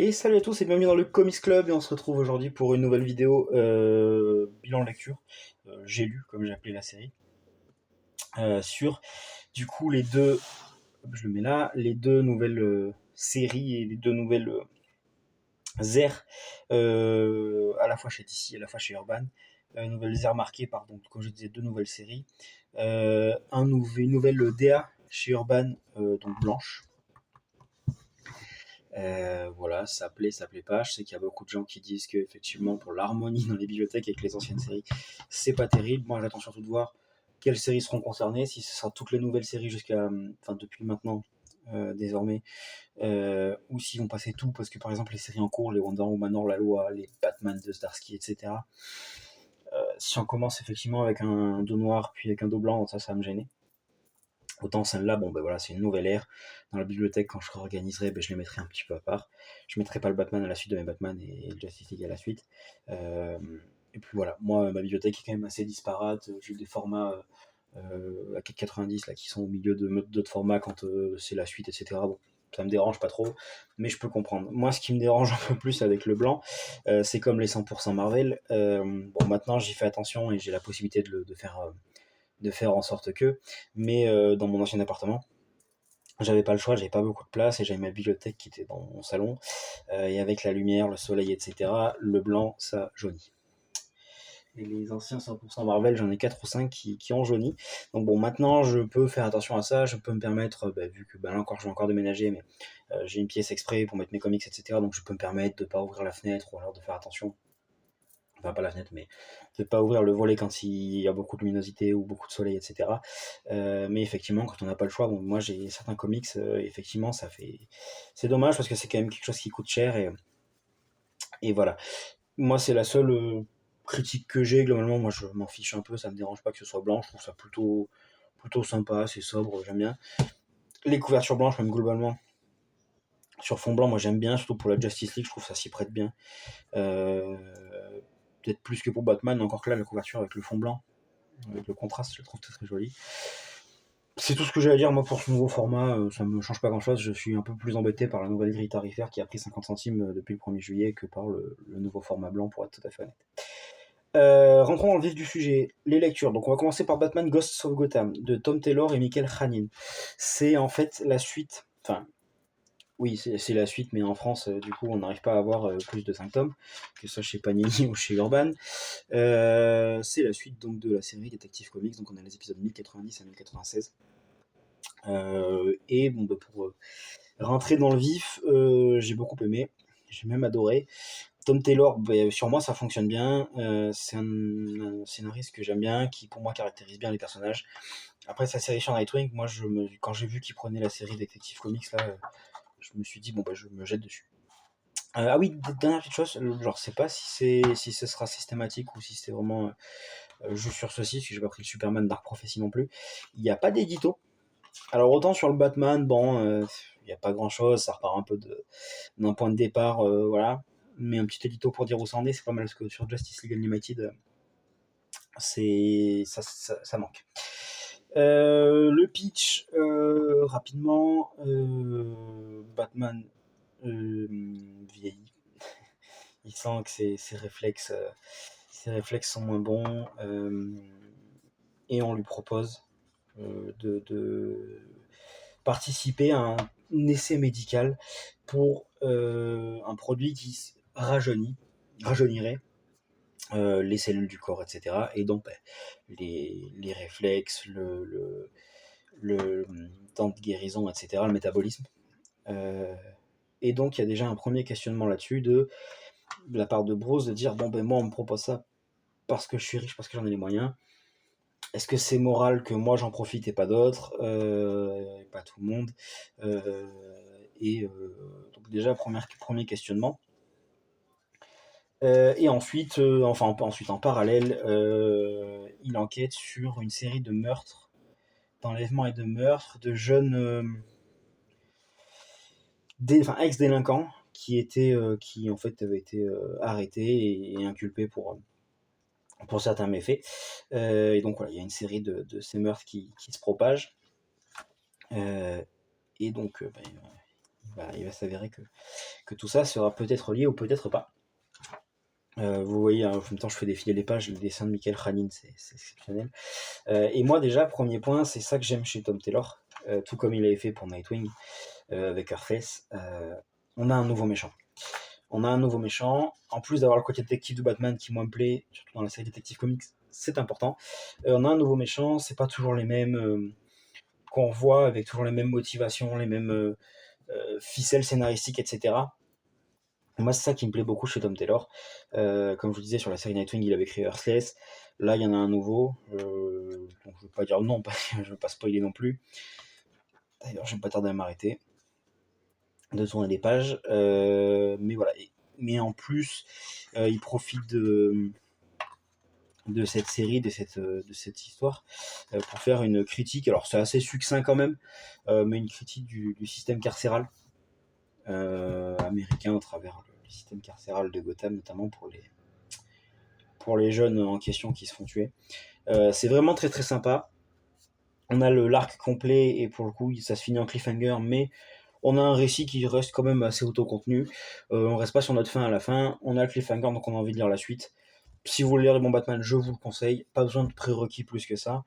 Et salut à tous et bienvenue dans le Comics Club et on se retrouve aujourd'hui pour une nouvelle vidéo bilan lecture. J'ai lu, comme j'ai appelé la série, sur du coup les deux, je le mets là, les deux nouvelles séries et les deux nouvelles aires, à la fois chez DC et à la fois chez Urban. Nouvelles aires marquées par, donc, comme je disais, deux nouvelles séries. Une nouvelle DA chez Urban, donc blanche. Voilà, ça plaît pas. Je sais qu'il y a beaucoup de gens qui disent que effectivement pour l'harmonie dans les bibliothèques avec les anciennes séries, c'est pas terrible. Moi, j'attends surtout de voir quelles séries seront concernées, si ce sera toutes les nouvelles séries depuis maintenant, désormais, ou s'ils vont passer tout, parce que par exemple les séries en cours, les Wonder Woman hors la loi, les Batman de Zdarsky, etc. Si on commence effectivement avec un dos noir puis avec un dos blanc, ça va me gêner. Autant celle-là, bon ben voilà, c'est une nouvelle ère. Dans la bibliothèque, quand je réorganiserai, ben, je les mettrai un petit peu à part. Je mettrai pas le Batman à la suite de mes Batman et le Justice League à la suite. Euh, et puis voilà, moi ma bibliothèque est quand même assez disparate. J'ai des formats à 4,90 là qui sont au milieu de d'autres formats quand c'est la suite, etc. Bon, ça me dérange pas trop, mais je peux comprendre. Moi, ce qui me dérange un peu plus avec le blanc, c'est comme les 100% Marvel. Bon, maintenant j'y fais attention et j'ai la possibilité de faire en sorte que, mais dans mon ancien appartement, j'avais pas le choix, j'avais pas beaucoup de place et j'avais ma bibliothèque qui était dans mon salon, et avec la lumière, le soleil, etc., le blanc, ça jaunit. Et les anciens 100% Marvel, j'en ai 4 ou 5 qui ont jauni. Donc bon, maintenant, je peux faire attention à ça, je peux me permettre, vu que là encore, je vais encore déménager, mais j'ai une pièce exprès pour mettre mes comics, etc., donc je peux me permettre de pas ouvrir la fenêtre ou alors de faire attention, enfin pas la fenêtre, mais de pas ouvrir le volet quand il y a beaucoup de luminosité ou beaucoup de soleil, etc. Mais effectivement, quand on n'a pas le choix, bon, moi j'ai certains comics, effectivement, c'est dommage parce que c'est quand même quelque chose qui coûte cher et voilà. Moi, c'est la seule critique que j'ai. Globalement, moi je m'en fiche un peu, ça me dérange pas que ce soit blanc, je trouve ça plutôt sympa, c'est sobre, j'aime bien. Les couvertures blanches, même globalement, sur fond blanc, moi j'aime bien, surtout pour la Justice League, je trouve ça s'y prête bien. Euh, Peut-être plus que pour Batman, encore que là, la couverture avec le fond blanc, avec le contraste, je le trouve très très joli. C'est tout ce que j'ai à dire moi pour ce nouveau format, ça me change pas grand chose, je suis un peu plus embêté par la nouvelle grille tarifaire qui a pris 50 centimes depuis le 1er juillet que par le nouveau format blanc pour être tout à fait honnête. Rentrons dans le vif du sujet, les lectures. Donc on va commencer par Batman Ghosts of Gotham de Tom Taylor et Michael Khanin. C'est en fait la suite, enfin oui, c'est la suite, mais en France, du coup, on n'arrive pas à avoir plus de 5 tomes, que ce soit chez Panini ou chez Urban. C'est la suite donc de la série Detective Comics, donc on a les épisodes 1090 à 1096. Et bon, bah, pour rentrer dans le vif, j'ai beaucoup aimé, j'ai même adoré. Tom Taylor, bah, sur moi ça fonctionne bien, c'est un scénariste que j'aime bien, qui pour moi caractérise bien les personnages. Après sa série sur Nightwing, moi quand j'ai vu qu'il prenait la série Detective Comics là, je me suis dit bon bah je me jette dessus. Ah oui, dernière petite chose, genre je sais pas si ce sera systématique ou si c'est vraiment juste sur ceci, parce que j'ai pas pris le Superman Dark Prophecy non plus. Il n'y a pas d'édito. Alors autant sur le Batman, bon, il n'y a pas grand chose, ça repart un peu d'un point de départ, voilà. Mais un petit édito pour dire où ça en est, c'est pas mal, parce que sur Justice League Unlimited, ça manque. Le pitch, rapidement, Batman vieillit. Il sent que ses réflexes sont moins bons, et on lui propose de participer à un essai médical pour un produit qui rajeunirait les cellules du corps, etc. Et donc, les réflexes, le temps de guérison, etc., le métabolisme. Et donc, il y a déjà un premier questionnement là-dessus de la part de Bruce de dire bon, ben moi, on me propose ça parce que je suis riche, parce que j'en ai les moyens. Est-ce que c'est moral que moi j'en profite et pas d'autres, pas tout le monde, donc déjà premier questionnement. Et ensuite, ensuite en parallèle, il enquête sur une série de meurtres, d'enlèvements et de meurtres de jeunes, ex-délinquants qui en fait avaient été arrêtés et inculpés pour certains méfaits. Et donc voilà, il y a une série de ces meurtres qui se propagent. Et donc, il va s'avérer que tout ça sera peut-être lié ou peut-être pas. Vous voyez, en même temps, je fais défiler les pages, le dessin de Michael Khanin, c'est exceptionnel. Et moi, déjà, premier point, c'est ça que j'aime chez Tom Taylor, tout comme il avait fait pour Nightwing avec Earthface. On a un nouveau méchant. En plus d'avoir le côté détective de Batman qui, moi, me plaît, surtout dans la série Detective Comics, c'est important. On a un nouveau méchant, c'est pas toujours les mêmes qu'on voit, avec toujours les mêmes motivations, les mêmes ficelles scénaristiques, etc. Moi, c'est ça qui me plaît beaucoup chez Tom Taylor. Comme je vous disais, sur la série Nightwing, il avait créé Earthless. Là, il y en a un nouveau. Donc je ne veux pas dire non, parce que je ne veux pas spoiler non plus. D'ailleurs, je vais pas tarder à m'arrêter de tourner des pages. Mais voilà. Mais en plus, il profite de cette série, de cette histoire, pour faire une critique. Alors, c'est assez succinct quand même, mais une critique du système carcéral américain à travers le système carcéral de Gotham, notamment pour les jeunes en question qui se font tuer. C'est vraiment très très sympa. On a l'arc complet et pour le coup ça se finit en cliffhanger, mais on a un récit qui reste quand même assez autocontenu. On reste pas sur notre fin à la fin. On a le cliffhanger, donc on a envie de lire la suite. Si vous voulez lire Bon Batman, je vous le conseille. Pas besoin de prérequis plus que ça.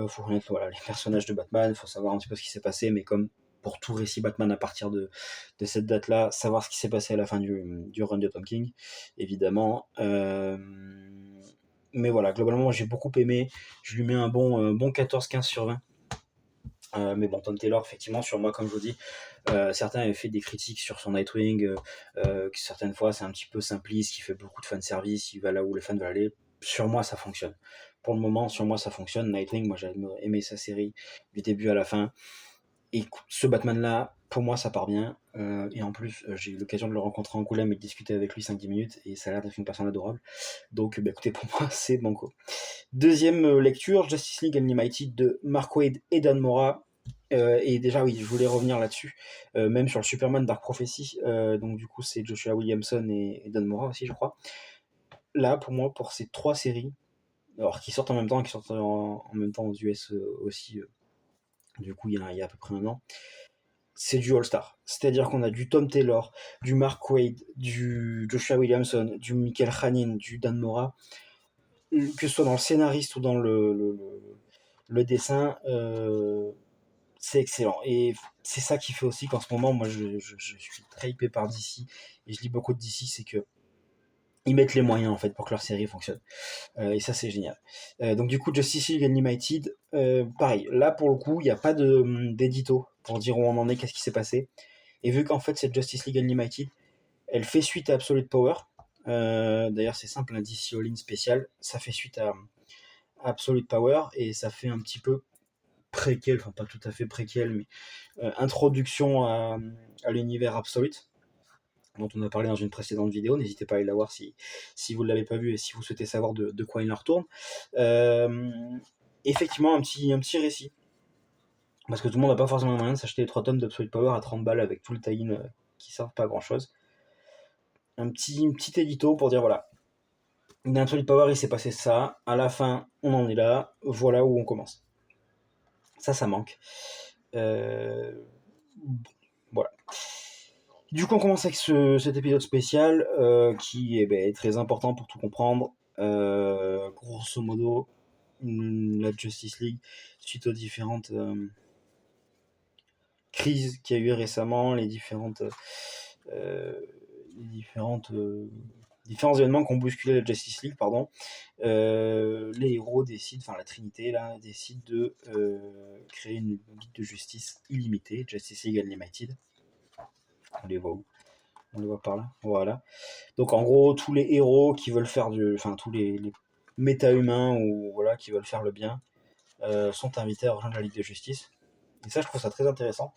Faut connaître les personnages de Batman, faut savoir un petit peu ce qui s'est passé, mais comme pour tout récit Batman à partir de cette date-là, savoir ce qui s'est passé à la fin du run de Tom King, évidemment. Mais voilà, globalement, moi, j'ai beaucoup aimé. Je lui mets un bon 14-15 sur 20. Mais bon, Tom Taylor, effectivement, sur moi, comme je vous dis, certains avaient fait des critiques sur son Nightwing, que certaines fois c'est un petit peu simpliste, qui fait beaucoup de fanservice, il va là où les fans veulent aller. Sur moi, ça fonctionne. Pour le moment, sur moi, ça fonctionne. Nightwing, moi, j'ai aimé sa série du début à la fin. Et ce Batman-là, pour moi, ça part bien. Et en plus, j'ai eu l'occasion de le rencontrer en Angoulême et de discuter avec lui 5-10 minutes, et ça a l'air d'être une personne adorable. Donc, écoutez, pour moi, c'est banco. Deuxième lecture, Justice League Unlimited de Mark Waid et Dan Mora. Et déjà, oui, je voulais revenir là-dessus, même sur le Superman Dark Prophecy. Donc, du coup, c'est Joshua Williamson et Dan Mora aussi, je crois. Là, pour moi, pour ces trois séries, alors qui sortent en même temps, qui sortent en même temps aux US aussi, du coup, il y a à peu près un an, c'est du All-Star. C'est-à-dire qu'on a du Tom Taylor, du Mark Waid, du Joshua Williamson, du Michael Khanin, du Dan Mora, que ce soit dans le scénariste ou dans le dessin, c'est excellent. Et c'est ça qui fait aussi qu'en ce moment, moi, je suis très hypé par DC, et je lis beaucoup de DC, c'est que ils mettent les moyens en fait pour que leur série fonctionne. Et ça, c'est génial. Donc du coup, Justice League Unlimited, pareil. Là, pour le coup, il n'y a pas d'édito pour dire où on en est, qu'est-ce qui s'est passé. Et vu qu'en fait, cette Justice League Unlimited, elle fait suite à Absolute Power. D'ailleurs, c'est simple, un DC All-In spécial. Ça fait suite à Absolute Power, et ça fait un petit peu préquel, enfin pas tout à fait préquel, mais introduction à l'univers Absolute, dont on a parlé dans une précédente vidéo. N'hésitez pas à aller la voir si vous ne l'avez pas vu et si vous souhaitez savoir de quoi il en retourne. Effectivement, un petit récit. Parce que tout le monde n'a pas forcément moyen de s'acheter les 3 tomes d'Absolute Power à 30 balles avec tout le tie-in qui sert pas à grand chose. Un petit édito pour dire voilà, dans Absolute Power il s'est passé ça, à la fin on en est là, voilà où on commence. Ça manque. Voilà. Du coup, on commence avec cet épisode spécial qui est très important pour tout comprendre. Grosso modo, la Justice League, suite aux différentes crises qu'il y a eu récemment, les différents événements qui ont bousculé la Justice League, pardon, les héros décident, enfin la Trinité là, décide de créer une ligue de justice illimitée, Justice League Unlimited. On les voit où? On les voit par là, voilà. Donc en gros, tous les héros qui veulent faire enfin tous les méta-humains ou voilà qui veulent faire le bien sont invités à rejoindre la Ligue de Justice. Et ça, je trouve ça très intéressant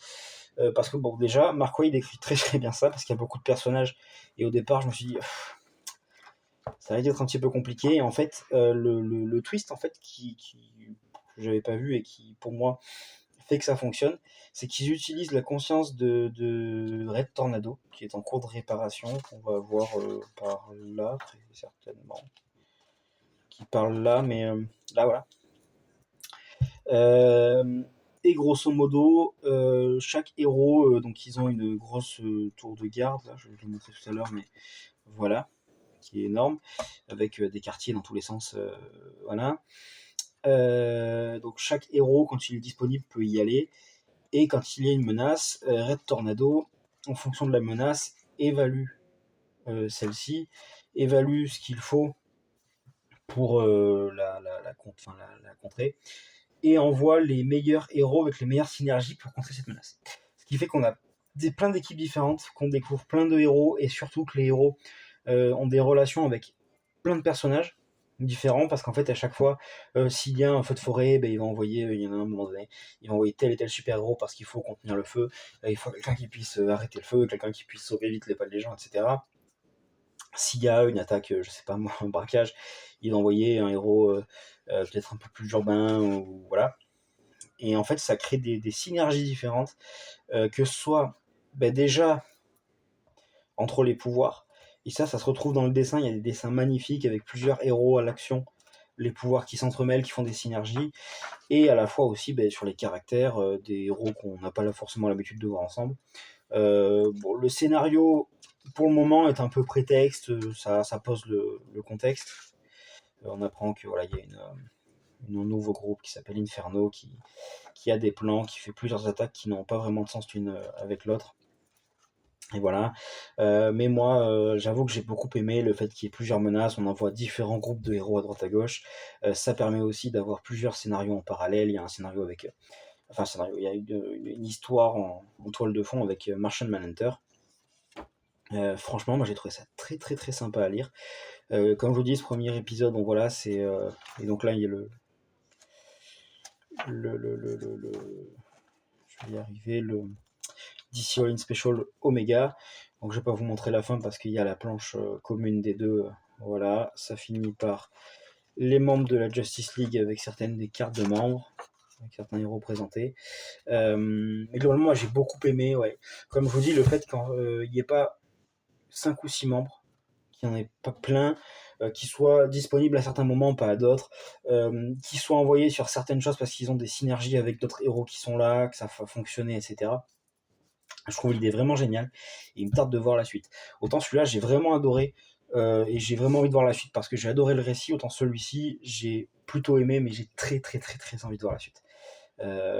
parce que bon, déjà, Mark Waid écrit très très bien ça parce qu'il y a beaucoup de personnages et au départ, je me suis dit ça va être un petit peu compliqué. Et en fait, le twist en fait que j'avais pas vu et qui pour moi fait que ça fonctionne, c'est qu'ils utilisent la conscience de Red Tornado, qui est en cours de réparation, qu'on va voir par là, très certainement. Qui parle là, mais là, voilà. Et grosso modo, chaque héros, donc ils ont une grosse tour de garde, là, je vais vous montrer tout à l'heure, mais voilà, qui est énorme, avec des quartiers dans tous les sens, voilà. Donc chaque héros, quand il est disponible, peut y aller. Et quand il y a une menace, Red Tornado, en fonction de la menace, évalue celle-ci, évalue ce qu'il faut pour la contrer, et envoie les meilleurs héros avec les meilleures synergies pour contrer cette menace. Ce qui fait qu'on a plein d'équipes différentes, qu'on découvre plein de héros, et surtout que les héros ont des relations avec plein de personnages différents, parce qu'en fait à chaque fois, s'il y a un feu de forêt, il va envoyer, il y en a un moment donné, il va envoyer tel et tel super héros parce qu'il faut contenir le feu, il faut quelqu'un qui puisse arrêter le feu, quelqu'un qui puisse sauver vite les pas des gens, etc. S'il y a une attaque, je sais pas moi, un braquage, il va envoyer un héros peut-être un peu plus urbain, ou voilà. Et en fait, ça crée des synergies différentes, que ce soit déjà entre les pouvoirs. Et ça se retrouve dans le dessin. Il y a des dessins magnifiques avec plusieurs héros à l'action, les pouvoirs qui s'entremêlent, qui font des synergies, et à la fois aussi sur les caractères, des héros qu'on n'a pas forcément l'habitude de voir ensemble. Le scénario, pour le moment, est un peu prétexte, ça pose le contexte. On apprend que voilà, il y a un nouveau groupe qui s'appelle Inferno, qui a des plans, qui fait plusieurs attaques qui n'ont pas vraiment de sens l'une avec l'autre. Et voilà. Mais moi, j'avoue que j'ai beaucoup aimé le fait qu'il y ait plusieurs menaces, on envoie différents groupes de héros à droite à gauche. Ça permet aussi d'avoir plusieurs scénarios en parallèle. Il y a un scénario avec... il y a une histoire en toile de fond avec Martian Manhunter. Franchement, moi j'ai trouvé ça très très très sympa à lire. Comme je vous dis, ce premier épisode, donc voilà, c'est... et donc là, il y a je vais y arriver, le DC All In Special Omega. Donc je vais pas vous montrer la fin parce qu'il y a la planche commune des deux. Voilà, ça finit par les membres de la Justice League avec certaines des cartes de membres, avec certains héros présentés. Mais globalement, moi j'ai beaucoup aimé, ouais. Comme je vous dis, le fait qu'il n'y ait pas 5 ou 6 membres, qu'il n'y en ait pas plein, qui soient disponibles à certains moments, pas à d'autres, qui soient envoyés sur certaines choses parce qu'ils ont des synergies avec d'autres héros qui sont là, que ça va fonctionner, etc. Je trouve l'idée vraiment géniale, et il me tarde de voir la suite. Autant celui-là, j'ai vraiment adoré, et j'ai vraiment envie de voir la suite parce que j'ai adoré le récit, autant celui-ci, j'ai plutôt aimé, mais j'ai très très très très envie de voir la suite.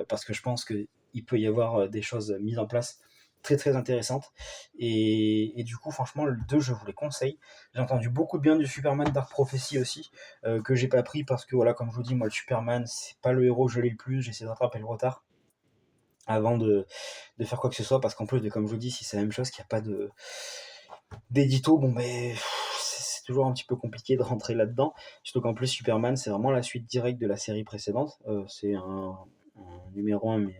Parce que je pense qu'il peut y avoir des choses mises en place très très intéressantes. Et du coup, franchement, le 2, je vous les conseille. J'ai entendu beaucoup de bien du Superman Dark Prophecy aussi, que j'ai pas pris parce que, voilà, comme je vous dis, moi, le Superman, c'est pas le héros que je l'ai le plus, j'essaie de rattraper le retard avant de faire quoi que ce soit, parce qu'en plus, comme je vous dis, si c'est la même chose, qu'il n'y a pas d'édito, c'est toujours un petit peu compliqué de rentrer là-dedans, surtout qu'en plus Superman, c'est vraiment la suite directe de la série précédente. C'est un numéro 1, mais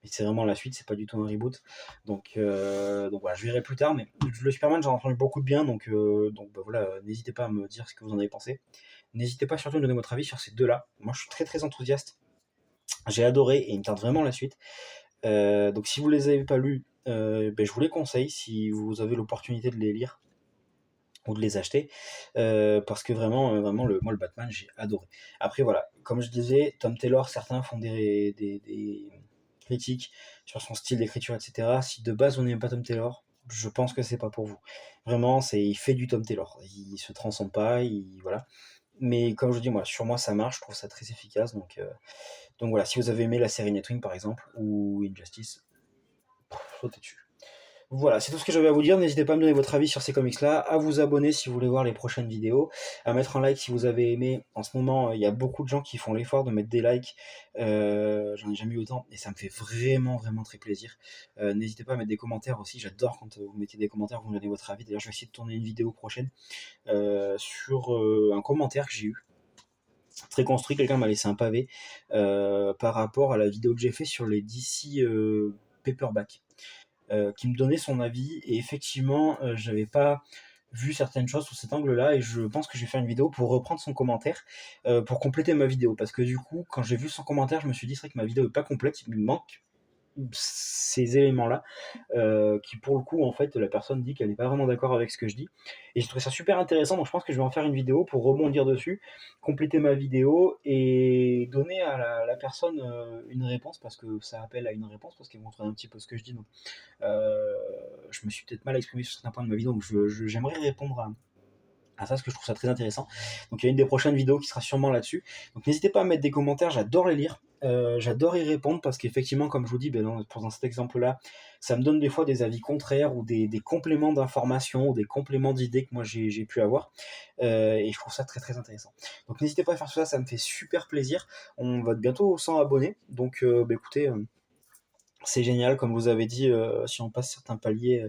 c'est vraiment la suite, c'est pas du tout un reboot. Donc voilà, je verrai plus tard, mais le Superman, j'en ai entendu beaucoup de bien, donc voilà, n'hésitez pas à me dire ce que vous en avez pensé. N'hésitez pas surtout à me donner votre avis sur ces deux-là. Moi, je suis très très enthousiaste. J'ai adoré et il me tarde vraiment la suite. Donc si vous les avez pas lus, je vous les conseille si vous avez l'opportunité de les lire ou de les acheter, parce que vraiment, moi le Batman, j'ai adoré. Après voilà, comme je disais, Tom Taylor, certains font des critiques sur son style d'écriture, etc. Si de base on n'aime pas Tom Taylor, je pense que c'est pas pour vous. Vraiment, il fait du Tom Taylor, il se transcende pas, voilà. Mais comme je dis, moi, sur moi ça marche, je trouve ça très efficace, donc voilà, si vous avez aimé la série Nightwing par exemple, ou Injustice, sautez dessus. Voilà, c'est tout ce que j'avais à vous dire. N'hésitez pas à me donner votre avis sur ces comics-là, à vous abonner si vous voulez voir les prochaines vidéos, à mettre un like si vous avez aimé. En ce moment, il y a beaucoup de gens qui font l'effort de mettre des likes. J'en ai jamais eu autant et ça me fait vraiment très plaisir. N'hésitez pas à mettre des commentaires aussi. J'adore quand vous mettez des commentaires, vous me donnez votre avis. D'ailleurs, je vais essayer de tourner une vidéo prochaine sur un commentaire que j'ai eu. Très construit, quelqu'un m'a laissé un pavé par rapport à la vidéo que j'ai fait sur les DC Paperback. Qui me donnait son avis, et effectivement j'avais pas vu certaines choses sous cet angle-là, et je pense que je vais faire une vidéo pour reprendre son commentaire, pour compléter ma vidéo, parce que du coup quand j'ai vu son commentaire, je me suis dit c'est vrai que ma vidéo est pas complète, il me manque ces éléments-là, qui pour le coup, en fait, la personne dit qu'elle n'est pas vraiment d'accord avec ce que je dis. Et j'ai trouvé ça super intéressant, donc je pense que je vais en faire une vidéo pour rebondir dessus, compléter ma vidéo et donner à la personne une réponse, parce que ça appelle à une réponse, parce qu'elle montre un petit peu ce que je dis. Donc, je me suis peut-être mal exprimé sur certains points de ma vidéo, donc j'aimerais répondre à ça, parce que je trouve ça très intéressant. Donc il y a une des prochaines vidéos qui sera sûrement là-dessus. Donc n'hésitez pas à mettre des commentaires, j'adore les lire, j'adore y répondre, parce qu'effectivement, comme je vous dis, dans cet exemple-là, ça me donne des fois des avis contraires ou des compléments d'informations ou des compléments d'idées que moi j'ai pu avoir. Et je trouve ça très très intéressant. Donc n'hésitez pas à faire tout ça, ça me fait super plaisir. On va bientôt aux 100 abonnés. Donc écoutez, c'est génial, comme vous avez dit, si on passe certains paliers,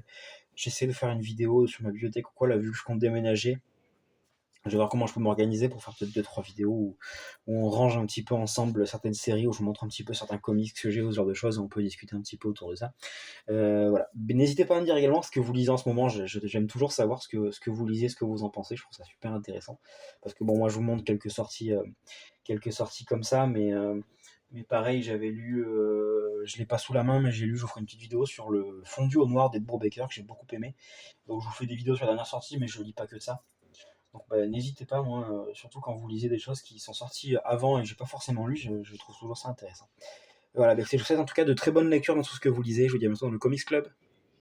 j'essaie de faire une vidéo sur ma bibliothèque ou quoi, là, vu que je compte déménager. Je vais voir comment je peux m'organiser pour faire peut-être 2-3 vidéos où on range un petit peu ensemble certaines séries, où je vous montre un petit peu certains comics que j'ai, ou ce genre de choses, et on peut discuter un petit peu autour de ça. Voilà. Mais n'hésitez pas à me dire également ce que vous lisez en ce moment. J'aime toujours savoir ce que vous lisez, ce que vous en pensez. Je trouve ça super intéressant. Parce que bon, moi je vous montre quelques sorties comme ça, mais pareil, j'avais lu, je l'ai pas sous la main, mais j'ai lu, je vous ferai une petite vidéo sur le Fondu au noir d'Ed Brubaker, que j'ai beaucoup aimé. Donc je vous fais des vidéos sur la dernière sortie, mais je lis pas que de ça. Donc bah, n'hésitez pas, moi, surtout quand vous lisez des choses qui sont sorties avant et que j'ai pas forcément lu, je trouve toujours ça intéressant. Voilà, bah, je vous souhaite en tout cas de très bonnes lectures dans tout ce que vous lisez. Je vous dis à bientôt dans le Comics Club.